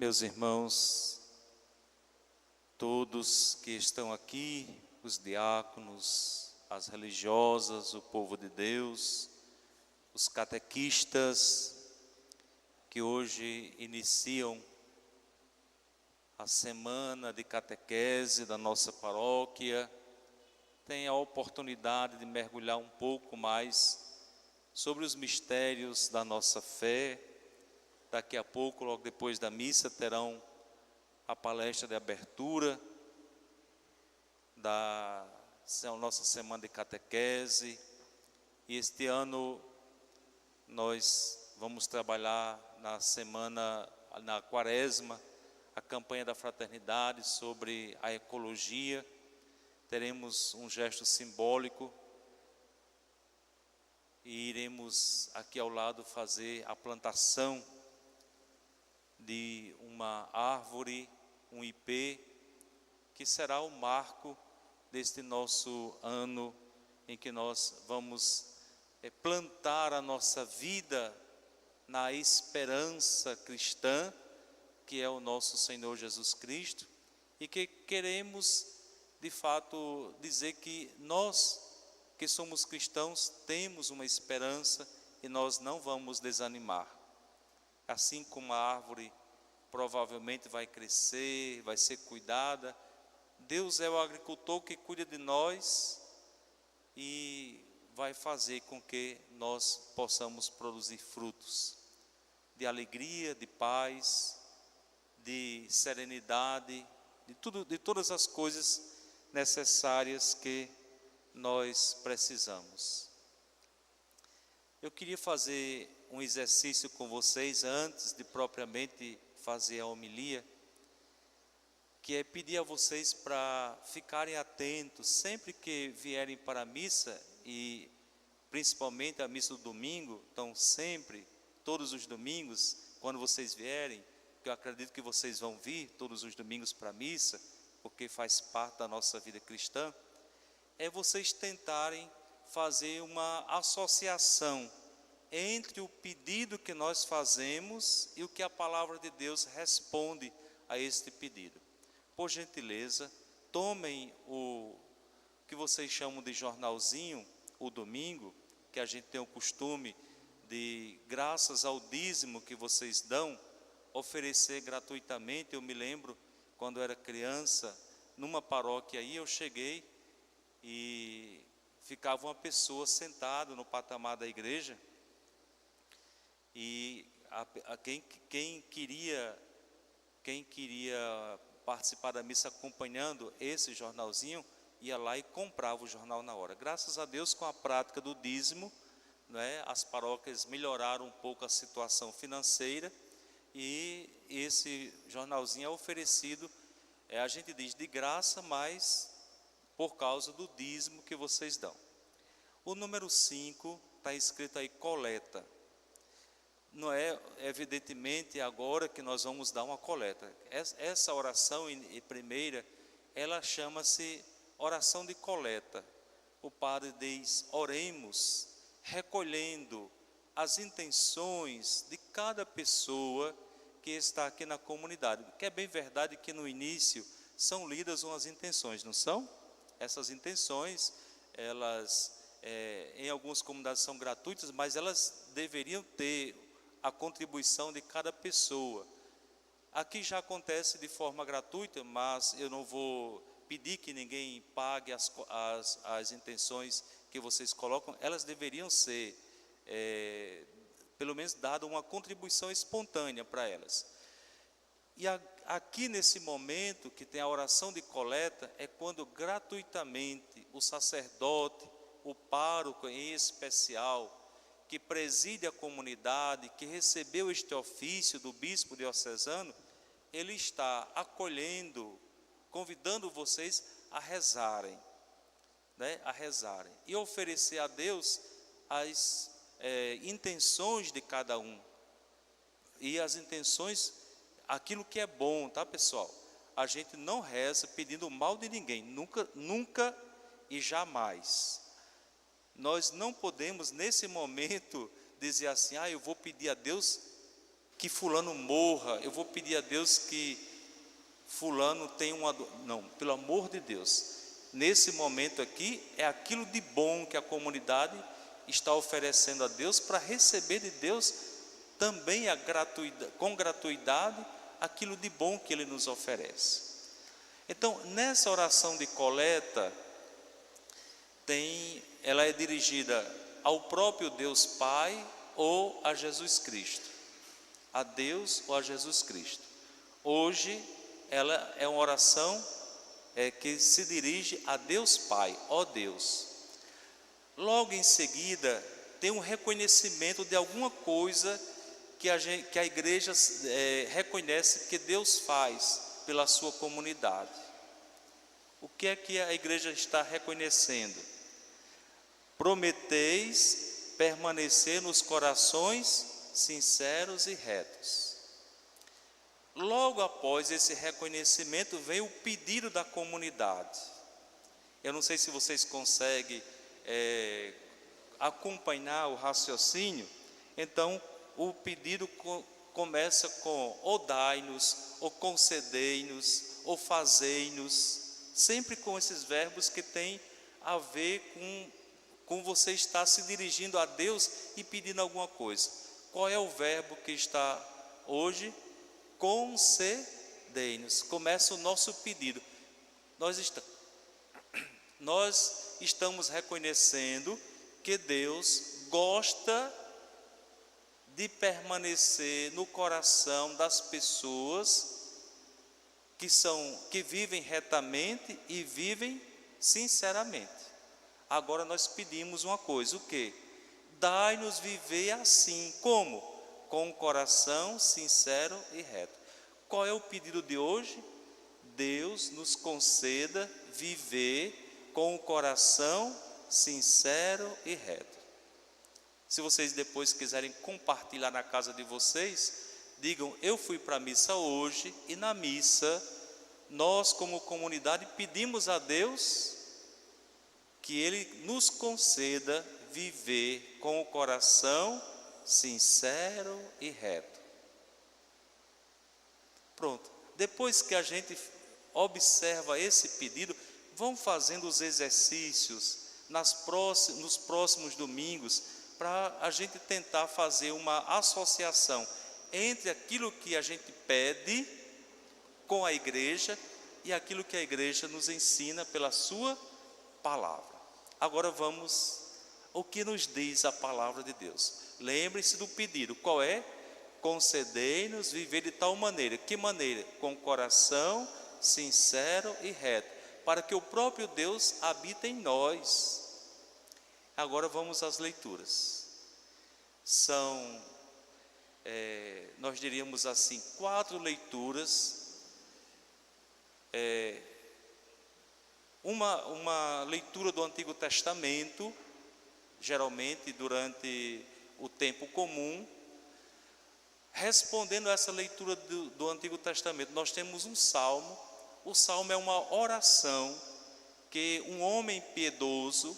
Meus irmãos, todos que estão aqui, os diáconos, as religiosas, o povo de Deus, os catequistas que hoje iniciam a semana de catequese da nossa paróquia, têm a oportunidade de mergulhar um pouco mais sobre os mistérios da nossa fé. Daqui a pouco, logo depois da missa, terão a palestra de abertura da nossa semana de catequese. E este ano nós vamos trabalhar na quaresma, a campanha da fraternidade sobre a ecologia. Teremos um gesto simbólico e iremos aqui ao lado fazer a plantação de uma árvore, um ipê, que será o marco deste nosso ano em que nós vamos plantar a nossa vida na esperança cristã, que é o nosso Senhor Jesus Cristo, e que queremos, de fato, dizer que nós, que somos cristãos, temos uma esperança e nós não vamos desanimar. Assim como a árvore provavelmente vai crescer, vai ser cuidada, Deus é o agricultor que cuida de nós e vai fazer com que nós possamos produzir frutos de alegria, de paz, de serenidade, de todas as coisas necessárias que nós precisamos. Eu queria fazer um exercício com vocês antes de propriamente fazer a homilia, que é pedir a vocês para ficarem atentos sempre que vierem para a missa, e principalmente a missa do domingo. Então sempre, todos os domingos, quando vocês vierem, que eu acredito que vocês vão vir todos os domingos para a missa, porque faz parte da nossa vida cristã, é vocês tentarem fazer uma associação entre o pedido que nós fazemos e o que a palavra de Deus responde a este pedido. Por gentileza, tomem o que vocês chamam de jornalzinho, o domingo, que a gente tem o costume de, graças ao dízimo que vocês dão, oferecer gratuitamente. Eu me lembro, quando eu era criança, numa paróquia aí, eu cheguei e ficava uma pessoa sentada no patamar da igreja, e quem queria participar da missa acompanhando esse jornalzinho, ia lá e comprava o jornal na hora. Graças a Deus, com a prática do dízimo, as paróquias melhoraram um pouco a situação financeira, e esse jornalzinho é oferecido, a gente diz de graça, mas por causa do dízimo que vocês dão. O número 5 está escrito aí, coleta. Não é evidentemente agora que nós vamos dar uma coleta. Essa oração primeira, ela chama-se oração de coleta. O padre diz: oremos, recolhendo as intenções de cada pessoa que está aqui na comunidade. Que é bem verdade que no início são lidas umas intenções, não são? Essas intenções, elas em algumas comunidades são gratuitas, mas elas deveriam ter a contribuição de cada pessoa. Aqui já acontece de forma gratuita, mas eu não vou pedir que ninguém pague as intenções que vocês colocam. Elas deveriam ser, pelo menos, dada uma contribuição espontânea para elas. E aqui nesse momento que tem a oração de coleta, é quando gratuitamente o sacerdote, o pároco em especial, que preside a comunidade, que recebeu este ofício do bispo diocesano, ele está acolhendo, convidando vocês a rezarem, a rezarem e oferecer a Deus as intenções de cada um, e as intenções, aquilo que é bom, tá, pessoal? A gente não reza pedindo o mal de ninguém, nunca e jamais. Nós não podemos nesse momento dizer assim: eu vou pedir a Deus que fulano morra, eu vou pedir a Deus que fulano tenha uma... Não, pelo amor de Deus, nesse momento aqui, é aquilo de bom que a comunidade está oferecendo a Deus, para receber de Deus também com gratuidade, aquilo de bom que Ele nos oferece. Então, nessa oração de coleta, ela é dirigida ao próprio Deus Pai ou a Jesus Cristo. A Deus ou a Jesus Cristo. Hoje, ela é uma oração que se dirige a Deus Pai, ó Deus. Logo em seguida, tem um reconhecimento de alguma coisa que a igreja reconhece que Deus faz pela sua comunidade. O que é que a igreja está reconhecendo? Prometeis permanecer nos corações sinceros e retos. Logo após esse reconhecimento vem o pedido da comunidade. Eu não sei se vocês conseguem acompanhar o raciocínio. Então o pedido começa com ou dai-nos, ou concedei-nos, ou fazei-nos, sempre com esses verbos que têm a ver com você estar se dirigindo a Deus e pedindo alguma coisa. Qual é o verbo que está hoje? Concedei-nos. Começa o nosso pedido. Nós estamos reconhecendo que Deus gosta de permanecer no coração das pessoas que vivem retamente e vivem sinceramente. Agora nós pedimos uma coisa, o quê? Dai-nos viver assim, como? Com um coração sincero e reto. Qual é o pedido de hoje? Deus nos conceda viver com um coração sincero e reto. Se vocês depois quiserem compartilhar na casa de vocês, digam: eu fui para a missa hoje e na missa nós como comunidade pedimos a Deus que Ele nos conceda viver com o coração sincero e reto. Pronto. Depois que a gente observa esse pedido, vão fazendo os exercícios nos próximos domingos, para a gente tentar fazer uma associação entre aquilo que a gente pede com a igreja e aquilo que a igreja nos ensina pela sua palavra. Agora vamos ao que nos diz a palavra de Deus. Lembre-se do pedido. Qual é? Concedei-nos viver de tal maneira. Que maneira? Com coração sincero e reto, para que o próprio Deus habite em nós. Agora vamos às leituras. São, nós diríamos assim, 4 leituras. Uma leitura do Antigo Testamento, geralmente durante o tempo comum. Respondendo a essa leitura do Antigo Testamento, nós temos um salmo. O salmo é uma oração que um homem piedoso,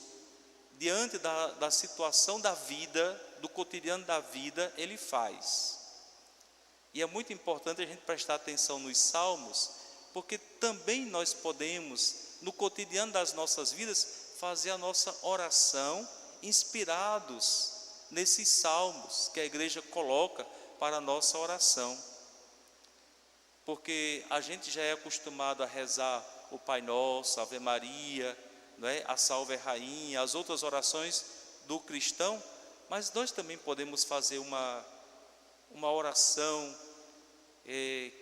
diante da situação da vida, do cotidiano da vida, ele faz. E é muito importante a gente prestar atenção nos salmos, porque também nós podemos, no cotidiano das nossas vidas, fazer a nossa oração inspirados nesses salmos que a igreja coloca para a nossa oração. Porque a gente já é acostumado a rezar o Pai Nosso, a Ave Maria, não é? A Salve Rainha, as outras orações do cristão, mas nós também podemos fazer uma oração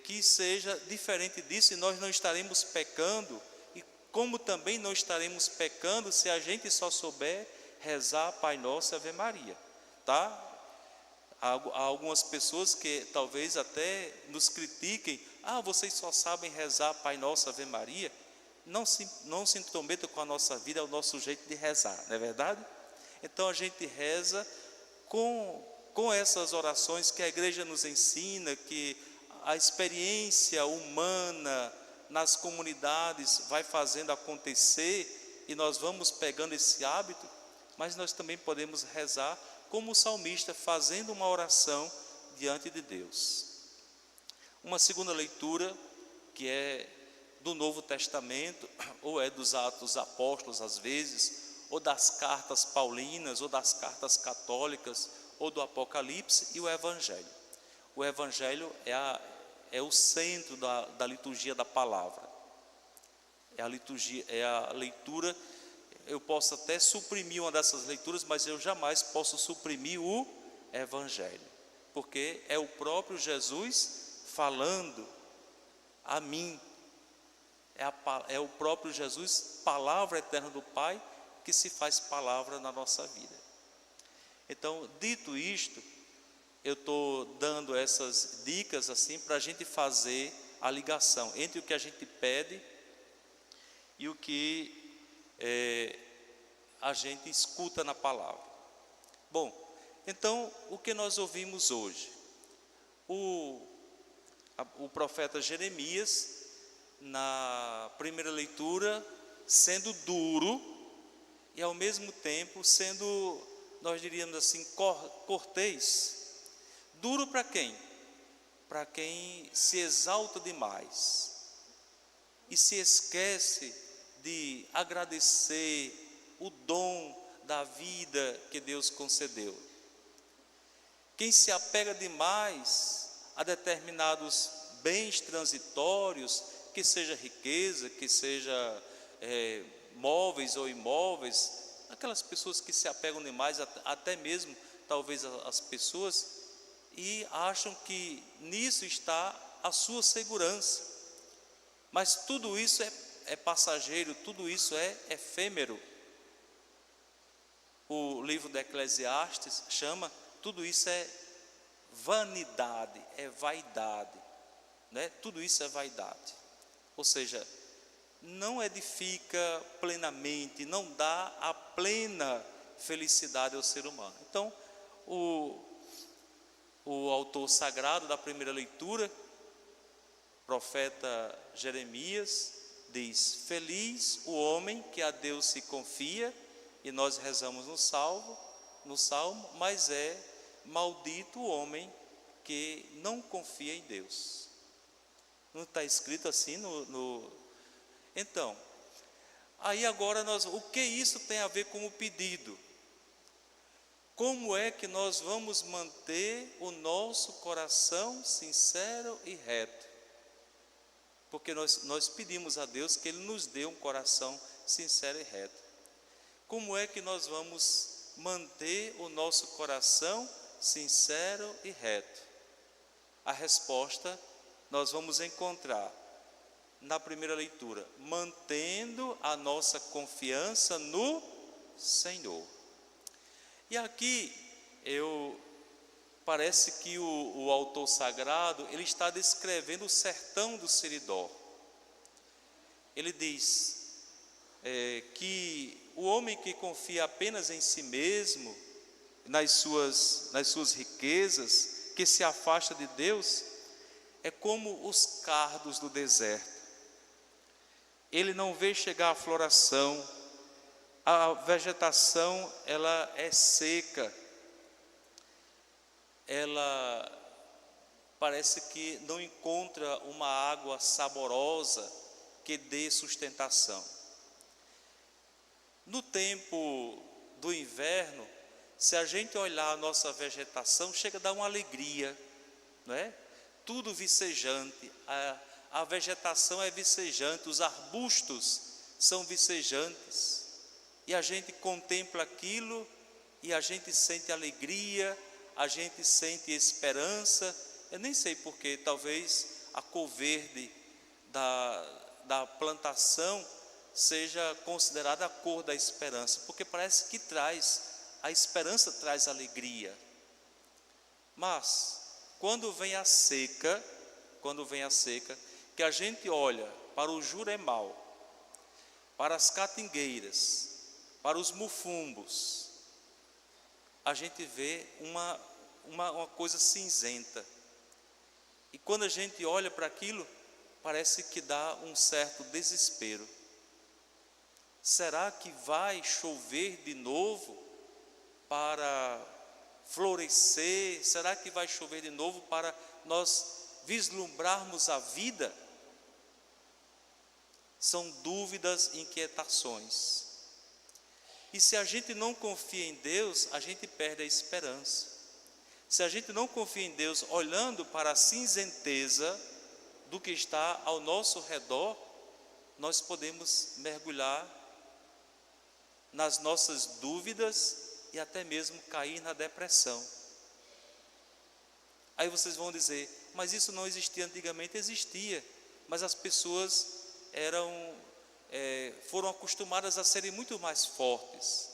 que seja diferente disso, e nós não estaremos pecando, e como também não estaremos pecando se a gente só souber rezar Pai Nosso e Ave Maria, tá? Há algumas pessoas que talvez até nos critiquem: vocês só sabem rezar Pai Nosso, Ave Maria. Não se intrometam com a nossa vida, é o nosso jeito de rezar, não é verdade? Então a gente reza com essas orações que a igreja nos ensina, que a experiência humana nas comunidades vai fazendo acontecer, e nós vamos pegando esse hábito. Mas nós também podemos rezar como o salmista, fazendo uma oração diante de Deus. Uma segunda leitura, que é do Novo Testamento, ou é dos Atos dos Apóstolos às vezes, ou das cartas paulinas, ou das cartas católicas, ou do Apocalipse, e o Evangelho. O Evangelho é o centro da liturgia da palavra. É a leitura. Eu posso até suprimir uma dessas leituras, mas eu jamais posso suprimir o Evangelho, porque é o próprio Jesus falando a mim. É o próprio Jesus, palavra eterna do Pai, que se faz palavra na nossa vida. Então, dito isto, eu estou dando essas dicas assim para a gente fazer a ligação entre o que a gente pede e o que a gente escuta na palavra. Bom, então o que nós ouvimos hoje? O profeta Jeremias, na primeira leitura, sendo duro e ao mesmo tempo sendo, nós diríamos assim, cortês. Duro para quem? Para quem se exalta demais e se esquece de agradecer o dom da vida que Deus concedeu. Quem se apega demais a determinados bens transitórios, que seja riqueza, que seja móveis ou imóveis, aquelas pessoas que se apegam demais, até mesmo talvez as pessoas, e acham que nisso está a sua segurança. Mas tudo isso é passageiro, tudo isso é efêmero. O livro de Eclesiastes chama, tudo isso é vanidade, é vaidade, né? Tudo isso é vaidade. Ou seja, não edifica plenamente, não dá a plena felicidade ao ser humano. Então, o autor sagrado da primeira leitura, profeta Jeremias, diz: feliz o homem que a Deus se confia, e nós rezamos no salmo, mas é maldito o homem que não confia em Deus. Não está escrito assim Então, aí agora o que isso tem a ver com o pedido? Como é que nós vamos manter o nosso coração sincero e reto? Porque nós pedimos a Deus que Ele nos dê um coração sincero e reto. Como é que nós vamos manter o nosso coração sincero e reto? A resposta nós vamos encontrar na primeira leitura: mantendo a nossa confiança no Senhor. E aqui parece que o autor sagrado, ele está descrevendo o sertão do Seridó. Ele diz que o homem que confia apenas em si mesmo, nas suas riquezas, que se afasta de Deus, é como os cardos do deserto. Ele não vê chegar a floração, a vegetação ela é seca, ela parece que não encontra uma água saborosa que dê sustentação. No tempo do inverno, se a gente olhar a nossa vegetação, chega a dar uma alegria, não é? Tudo vicejante, a vegetação é vicejante, os arbustos são vicejantes, e a gente contempla aquilo e a gente sente alegria, a gente sente esperança. Eu nem sei porquê, talvez a cor verde da plantação seja considerada a cor da esperança, porque parece que a esperança traz alegria. Mas quando vem a seca, que a gente olha para o juremal, para as catingueiras, para os mufumbos, a gente vê uma coisa cinzenta. E quando a gente olha para aquilo, parece que dá um certo desespero. Será que vai chover de novo para florescer? Será que vai chover de novo para nós vislumbrarmos a vida? São dúvidas, inquietações. E se a gente não confia em Deus, a gente perde a esperança. Se a gente não confia em Deus, olhando para a cinzenteza do que está ao nosso redor, nós podemos mergulhar nas nossas dúvidas e até mesmo cair na depressão. Aí vocês vão dizer, mas isso não existia antigamente. Existia, mas as pessoas foram acostumadas a serem muito mais fortes.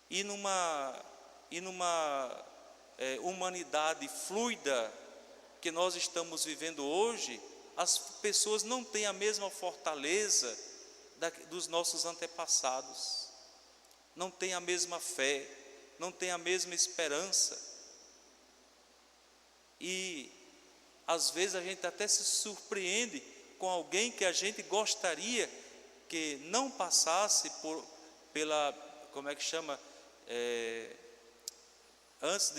E numa humanidade fluida que nós estamos vivendo hoje, as pessoas não têm a mesma fortaleza dos nossos antepassados, não têm a mesma fé, não têm a mesma esperança. E às vezes a gente até se surpreende com alguém que a gente gostaria que não passasse pela, como é que chama, antes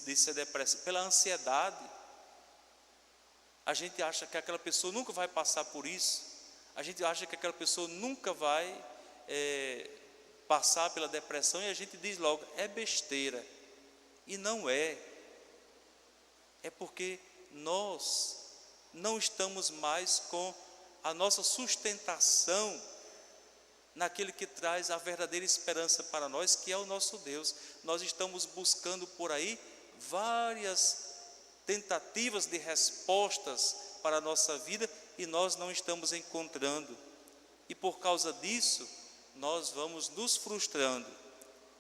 de ser depressa, pela ansiedade. A gente acha que aquela pessoa nunca vai passar por isso, a gente acha que aquela pessoa nunca vai passar pela depressão, e a gente diz logo, é besteira. E não é. É porque nós não estamos mais com a nossa sustentação naquele que traz a verdadeira esperança para nós, que é o nosso Deus. Nós estamos buscando por aí várias tentativas de respostas para a nossa vida e nós não estamos encontrando. E por causa disso, nós vamos nos frustrando.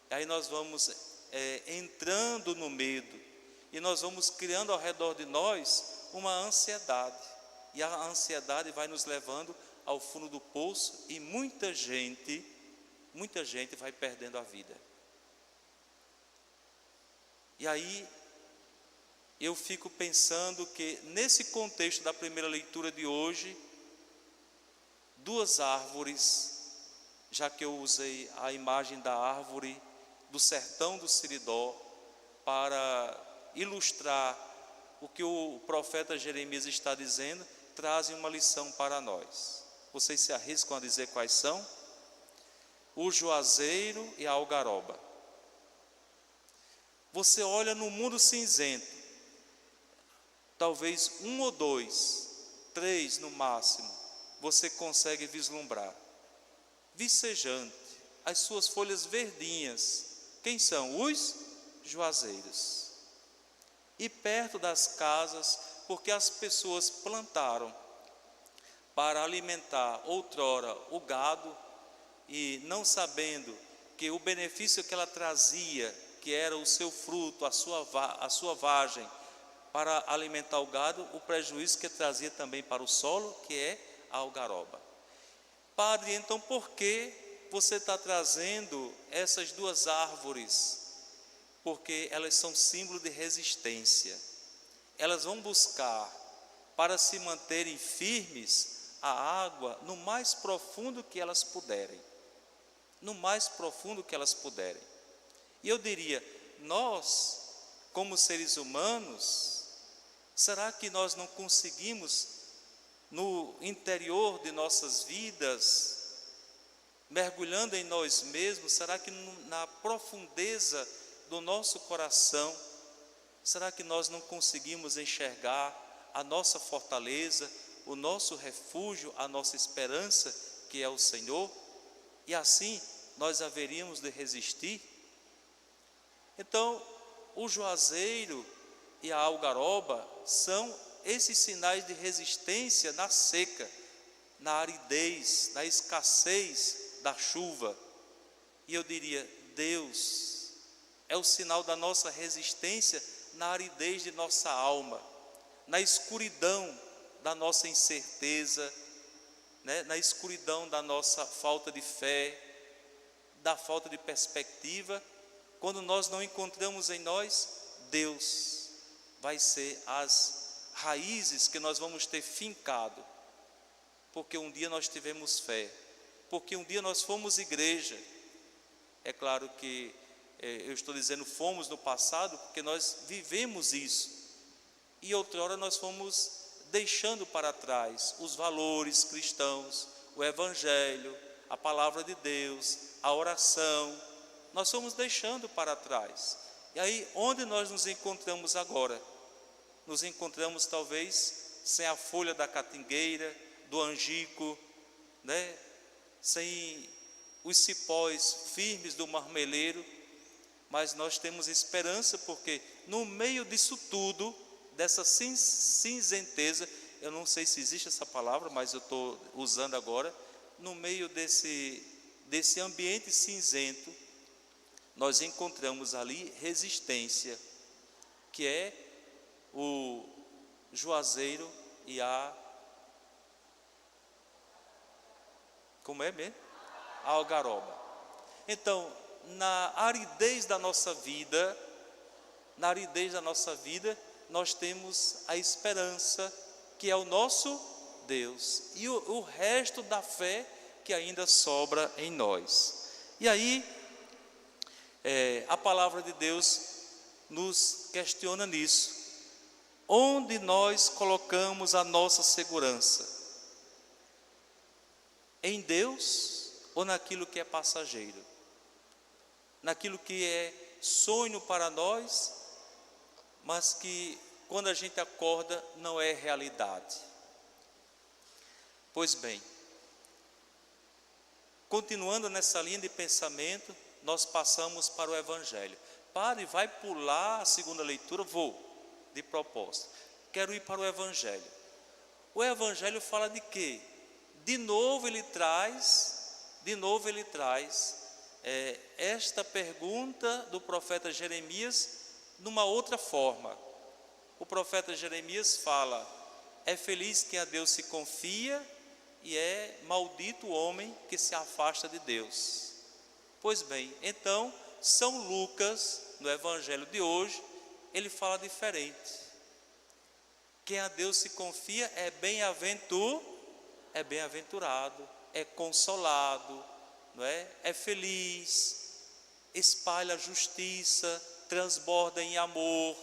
Aí nós vamos entrando no medo e nós vamos criando ao redor de nós uma ansiedade. E a ansiedade vai nos levando ao fundo do poço e muita gente vai perdendo a vida. E aí eu fico pensando que nesse contexto da primeira leitura de hoje, duas árvores, já que eu usei a imagem da árvore do sertão do Siridó para ilustrar o que o profeta Jeremias está dizendo, trazem uma lição para nós. Vocês se arriscam a dizer quais são? O juazeiro e a algaroba. Você olha no mundo cinzento, talvez 1 ou 2, 3 no máximo, você consegue vislumbrar. Vicejante, as suas folhas verdinhas, quem são? Os juazeiros. E perto das casas, porque as pessoas plantaram para alimentar outrora o gado, e não sabendo que o benefício que ela trazia, que era o seu fruto, a sua vagem, para alimentar o gado, o prejuízo que trazia também para o solo, que é a algaroba. Padre, então por que você está trazendo essas duas árvores? Porque elas são símbolo de resistência. Elas vão buscar, para se manterem firmes, a água no mais profundo que elas puderem. No mais profundo que elas puderem. E eu diria, nós, como seres humanos, será que nós não conseguimos, no interior de nossas vidas, mergulhando em nós mesmos, será que na profundeza do nosso coração, será que nós não conseguimos enxergar a nossa fortaleza, o nosso refúgio, a nossa esperança, que é o Senhor? E assim nós haveríamos de resistir? Então, o juazeiro e a algaroba são esses sinais de resistência na seca, na aridez, na escassez da chuva. E eu diria, Deus é o sinal da nossa resistência na aridez de nossa alma, na escuridão da nossa incerteza, na escuridão da nossa falta de fé, da falta de perspectiva. Quando nós não encontramos em nós, Deus vai ser as raízes que nós vamos ter fincado, porque um dia nós tivemos fé, porque um dia nós fomos igreja. É claro que eu estou dizendo fomos no passado, porque nós vivemos isso. E outrora nós fomos deixando para trás os valores cristãos, o Evangelho, a palavra de Deus, a oração. Nós fomos deixando para trás. E aí, onde nós nos encontramos agora? Nos encontramos talvez sem a folha da catingueira, do angico, né? Sem os cipós firmes do marmeleiro, mas nós temos esperança, porque no meio disso tudo, dessa cinzenteza, eu não sei se existe essa palavra, mas eu estou usando agora, no meio desse ambiente cinzento, nós encontramos ali resistência, que é o juazeiro e a... Como é mesmo? A algaroba. Então, na aridez da nossa vida, nós temos a esperança, que é o nosso Deus, e o resto da fé que ainda sobra em nós. E aí, a palavra de Deus nos questiona nisso. Onde nós colocamos a nossa segurança? Em Deus ou naquilo que é passageiro? Naquilo que é sonho para nós, mas que quando a gente acorda não é realidade. Pois bem, continuando nessa linha de pensamento, nós passamos para o Evangelho. Padre, vai pular a segunda leitura? Vou, de propósito. Quero ir para o Evangelho. O Evangelho fala de quê? De novo ele traz esta pergunta do profeta Jeremias numa outra forma. O profeta Jeremias fala: é feliz quem a Deus se confia e é maldito o homem que se afasta de Deus. Pois bem, então São Lucas, no Evangelho de hoje, ele fala diferente. Quem a Deus se confia é bem-aventurado, é consolado, não é? É feliz, espalha a justiça, transborda em amor,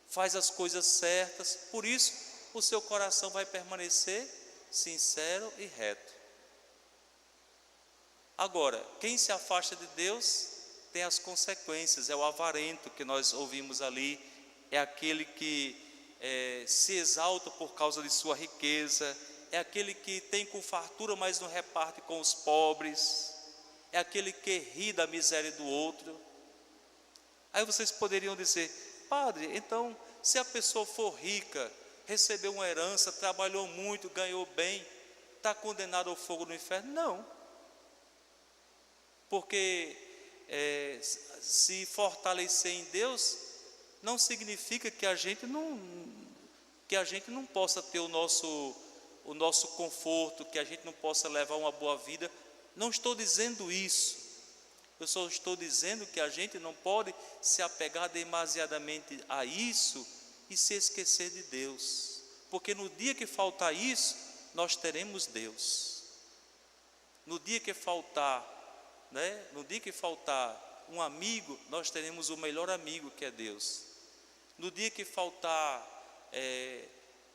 faz as coisas certas, por isso o seu coração vai permanecer sincero e reto. Agora, quem se afasta de Deus tem as consequências, é o avarento que nós ouvimos ali, é aquele que se exalta por causa de sua riqueza, é aquele que tem com fartura, mas não reparte com os pobres, é aquele que ri da miséria do outro. Aí vocês poderiam dizer: padre, então se a pessoa for rica, recebeu uma herança, trabalhou muito, ganhou bem, está condenado ao fogo do inferno? Não, porque se fortalecer em Deus não significa que a gente não possa ter o nosso conforto, que a gente não possa levar uma boa vida. Não estou dizendo isso. Eu só estou dizendo que a gente não pode se apegar demasiadamente a isso e se esquecer de Deus, porque no dia que faltar isso, nós teremos Deus. No dia que faltar, no dia que faltar um amigo, nós teremos o melhor amigo, que é Deus. No dia que faltar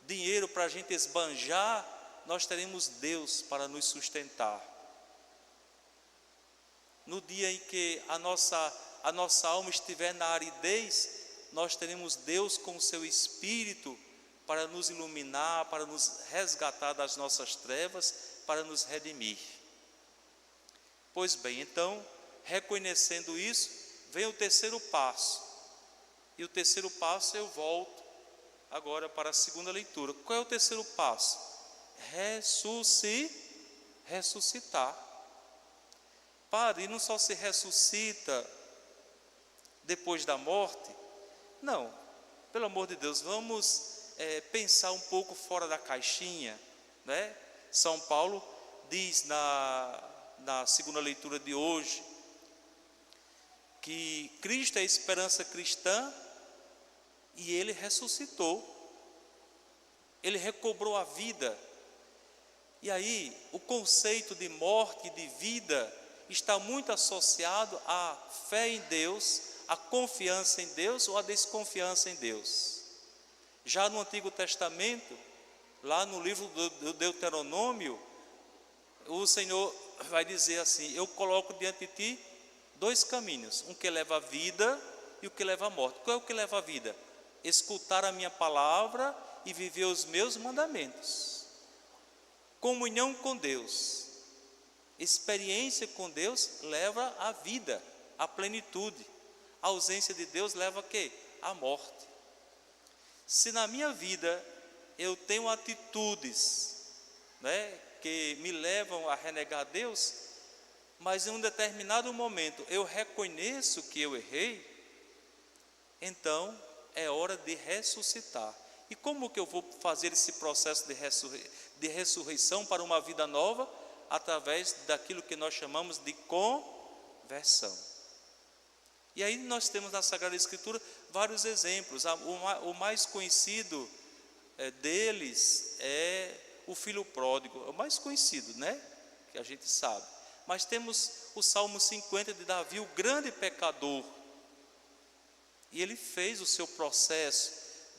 dinheiro para a gente esbanjar, nós teremos Deus para nos sustentar. No dia em que a nossa alma estiver na aridez, nós teremos Deus com o seu Espírito para nos iluminar, para nos resgatar das nossas trevas, para nos redimir. Pois bem, então, reconhecendo isso, vem o terceiro passo. E o terceiro passo eu volto agora para a segunda leitura. Qual é o terceiro passo? Ressuscitar. Padre, e não só se ressuscita depois da morte? Não, pelo amor de Deus, vamos pensar um pouco fora da caixinha, né? São Paulo diz na segunda leitura de hoje que Cristo é a esperança cristã e Ele ressuscitou, Ele recobrou a vida. E aí o conceito de morte e de vida está muito associado à fé em Deus, à confiança em Deus ou à desconfiança em Deus. Já no Antigo Testamento, lá no livro do Deuteronômio, o Senhor vai dizer assim: eu coloco diante de ti dois caminhos, um que leva à vida e o que leva à morte. Qual é o que leva à vida? Escutar a minha palavra e viver os meus mandamentos. Comunhão com Deus, experiência com Deus leva à vida, à plenitude. A ausência de Deus leva a quê? À morte. Se na minha vida eu tenho atitudes, que me levam a renegar Deus, mas em um determinado momento eu reconheço que eu errei, então é hora de ressuscitar. E como que eu vou fazer esse processo de ressurreição para uma vida nova? Através daquilo que nós chamamos de conversão. E aí nós temos na Sagrada Escritura vários exemplos. O mais conhecido deles é o filho pródigo, é o mais conhecido, que a gente sabe. Mas temos o Salmo 50 de Davi, o grande pecador. E ele fez o seu processo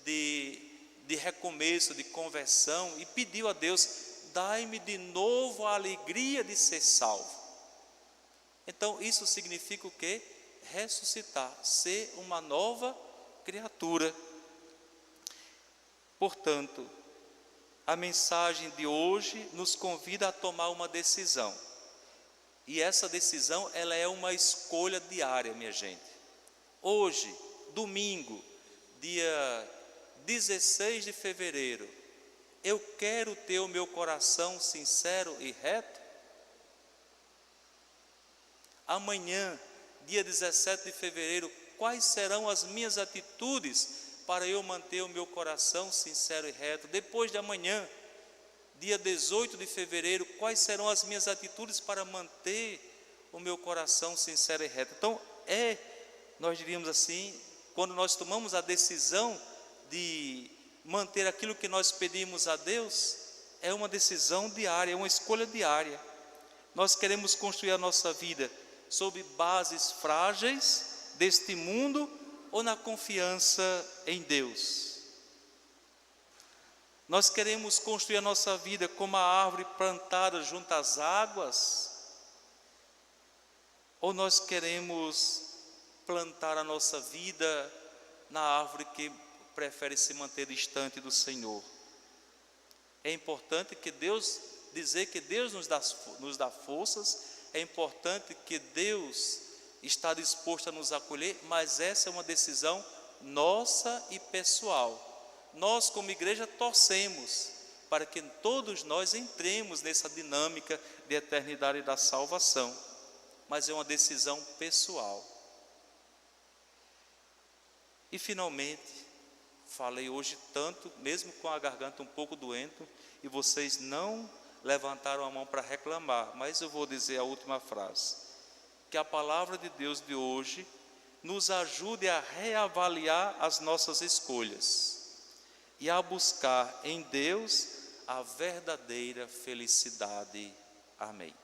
de recomeço, de conversão, e pediu a Deus: dai-me de novo a alegria de ser salvo. Então isso significa o quê? Ressuscitar, ser uma nova criatura. Portanto, a mensagem de hoje nos convida a tomar uma decisão. E essa decisão, ela é uma escolha diária, minha gente. Hoje, domingo, dia 16 de fevereiro, eu quero ter o meu coração sincero e reto? Amanhã, dia 17 de fevereiro, quais serão as minhas atitudes para eu manter o meu coração sincero e reto? Depois de amanhã, dia 18 de fevereiro, quais serão as minhas atitudes para manter o meu coração sincero e reto? Então, nós diríamos assim, quando nós tomamos a decisão de manter aquilo que nós pedimos a Deus, é uma decisão diária, é uma escolha diária. Nós queremos construir a nossa vida sob bases frágeis deste mundo ou na confiança em Deus? Nós queremos construir a nossa vida como a árvore plantada junto às águas? Ou nós queremos plantar a nossa vida na árvore que prefere se manter distante do Senhor? É importante dizer que Deus nos dá forças, é importante que Deus está disposto a nos acolher, mas essa é uma decisão nossa e pessoal. Nós, como igreja, torcemos para que todos nós entremos nessa dinâmica de eternidade da salvação, mas é uma decisão pessoal. E finalmente, falei hoje tanto, mesmo com a garganta um pouco doente, e vocês não levantaram a mão para reclamar, mas eu vou dizer a última frase: que a palavra de Deus de hoje nos ajude a reavaliar as nossas escolhas e a buscar em Deus a verdadeira felicidade. Amém.